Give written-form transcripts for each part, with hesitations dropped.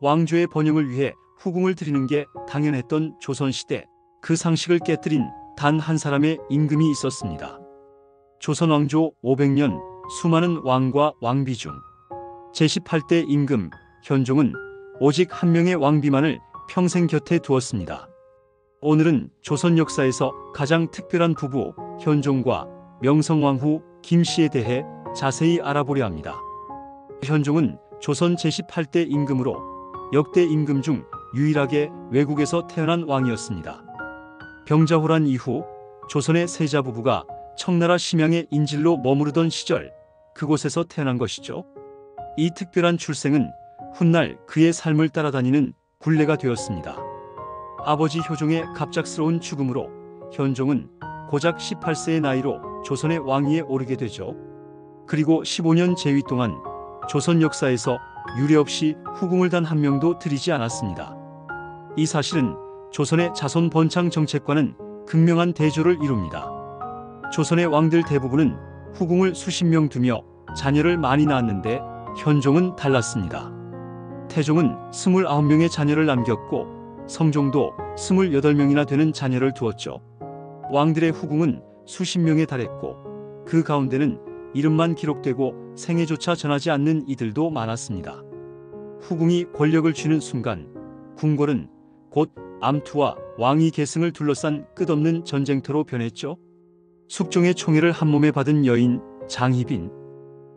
왕조의 번영을 위해 후궁을 드리는 게 당연했던 조선시대, 그 상식을 깨뜨린 단 한 사람의 임금이 있었습니다. 조선 왕조 500년 수많은 왕과 왕비 중 제18대 임금 현종은 오직 한 명의 왕비만을 평생 곁에 두었습니다. 오늘은 조선 역사에서 가장 특별한 부부 현종과 명성황후 김씨에 대해 자세히 알아보려 합니다. 현종은 조선 제18대 임금으로 역대 임금 중 유일하게 외국에서 태어난 왕이었습니다. 병자호란 이후 조선의 세자 부부가 청나라 심양의 인질로 머무르던 시절 그곳에서 태어난 것이죠. 이 특별한 출생은 훗날 그의 삶을 따라다니는 굴레가 되었습니다. 아버지 효종의 갑작스러운 죽음으로 현종은 고작 18세의 나이로 조선의 왕위에 오르게 되죠. 그리고 15년 재위 동안 조선 역사에서 유례없이 후궁을 단 한 명도 들이지 않았습니다. 이 사실은 조선의 자손 번창 정책과는 극명한 대조를 이룹니다. 조선의 왕들 대부분은 후궁을 수십 명 두며 자녀를 많이 낳았는데 현종은 달랐습니다. 태종은 29명의 자녀를 남겼고 성종도 28명이나 되는 자녀를 두었죠. 왕들의 후궁은 수십 명에 달했고 그 가운데는 이름만 기록되고 생애조차 전하지 않는 이들도 많았습니다. 후궁이 권력을 쥐는 순간 궁궐은 곧 암투와 왕위 계승을 둘러싼 끝없는 전쟁터로 변했죠. 숙종의 총애를 한몸에 받은 여인 장희빈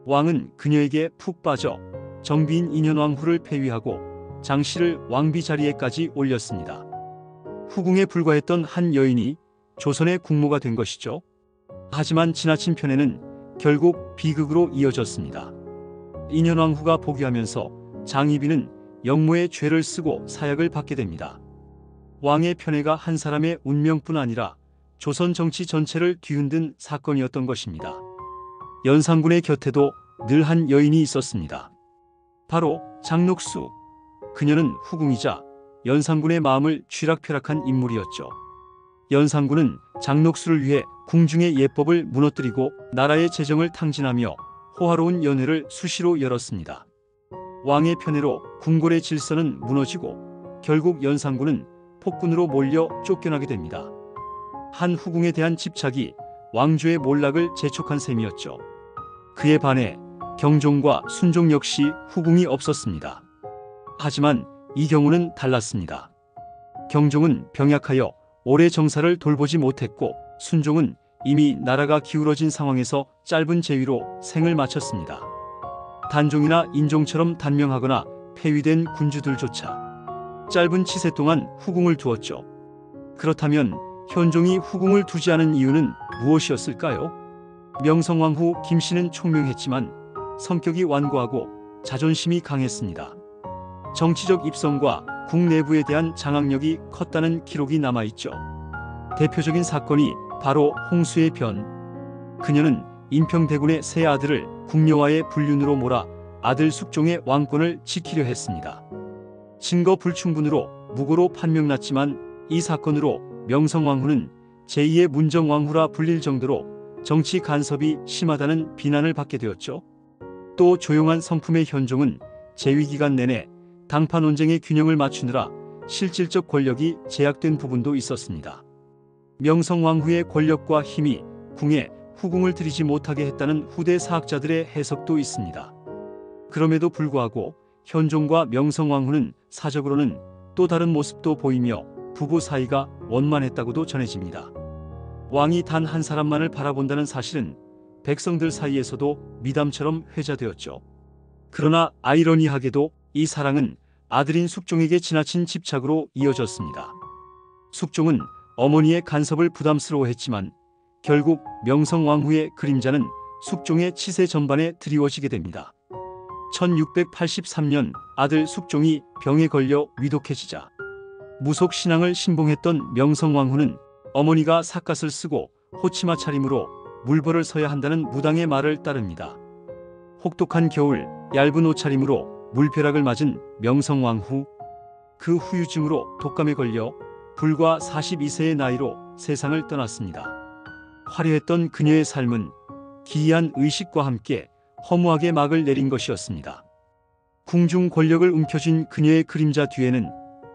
왕은 그녀에게 푹 빠져 정비인 인현왕후를 폐위하고 장씨를 왕비 자리에까지 올렸습니다. 후궁에 불과했던 한 여인이 조선의 국모가 된 것이죠. 하지만 지나친 편애는 결국 비극으로 이어졌습니다. 인현왕후가 포기하면서 장희빈은 영모의 죄를 쓰고 사약을 받게 됩니다. 왕의 편애가 한 사람의 운명뿐 아니라 조선 정치 전체를 뒤흔든 사건이었던 것입니다. 연산군의 곁에도 늘 한 여인이 있었습니다. 바로 장녹수. 그녀는 후궁이자 연산군의 마음을 쥐락펴락한 인물이었죠. 연산군은 장녹수를 위해 궁중의 예법을 무너뜨리고 나라의 재정을 탕진하며 호화로운 연회를 수시로 열었습니다. 왕의 편애로 궁궐의 질서는 무너지고 결국 연산군은 폭군으로 몰려 쫓겨나게 됩니다. 한 후궁에 대한 집착이 왕조의 몰락을 재촉한 셈이었죠. 그에 반해 경종과 순종 역시 후궁이 없었습니다. 하지만 이 경우는 달랐습니다. 경종은 병약하여 오래 정사를 돌보지 못했고 순종은 이미 나라가 기울어진 상황에서 짧은 재위로 생을 마쳤습니다. 단종이나 인종처럼 단명하거나 폐위된 군주들조차 짧은 치세 동안 후궁을 두었죠. 그렇다면 현종이 후궁을 두지 않은 이유는 무엇이었을까요? 명성황후 김씨는 총명했지만 성격이 완고하고 자존심이 강했습니다. 정치적 입성과 국내부에 대한 장악력이 컸다는 기록이 남아있죠. 대표적인 사건이 바로 홍수의 변. 그녀는 인평대군의 세 아들을 궁녀와의 불륜으로 몰아 아들 숙종의 왕권을 지키려 했습니다. 증거 불충분으로 무고로 판명났지만 이 사건으로 명성왕후는 제2의 문정왕후라 불릴 정도로 정치 간섭이 심하다는 비난을 받게 되었죠. 또 조용한 성품의 현종은 재위기간 내내 당파 논쟁의 균형을 맞추느라 실질적 권력이 제약된 부분도 있었습니다. 명성왕후의 권력과 힘이 궁에 후궁을 들이지 못하게 했다는 후대 사학자들의 해석도 있습니다. 그럼에도 불구하고 현종과 명성왕후는 사적으로는 또 다른 모습도 보이며 부부 사이가 원만했다고도 전해집니다. 왕이 단 한 사람만을 바라본다는 사실은 백성들 사이에서도 미담처럼 회자되었죠. 그러나 아이러니하게도 이 사랑은 아들인 숙종에게 지나친 집착으로 이어졌습니다. 숙종은 어머니의 간섭을 부담스러워했지만 결국 명성왕후의 그림자는 숙종의 치세 전반에 드리워지게 됩니다. 1683년 아들 숙종이 병에 걸려 위독해지자 무속 신앙을 신봉했던 명성왕후는 어머니가 삿갓을 쓰고 호치마 차림으로 물벌을 서야 한다는 무당의 말을 따릅니다. 혹독한 겨울 얇은 옷차림으로 물벼락을 맞은 명성왕후. 그 후유증으로 독감에 걸려 불과 42세의 나이로 세상을 떠났습니다. 화려했던 그녀의 삶은 기이한 의식과 함께 허무하게 막을 내린 것이었습니다. 궁중 권력을 움켜쥔 그녀의 그림자 뒤에는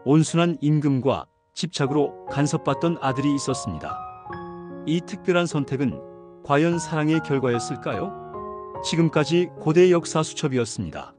온순한 임금과 집착으로 간섭받던 아들이 있었습니다. 이 특별한 선택은 과연 사랑의 결과였을까요? 지금까지 고대 역사 수첩이었습니다.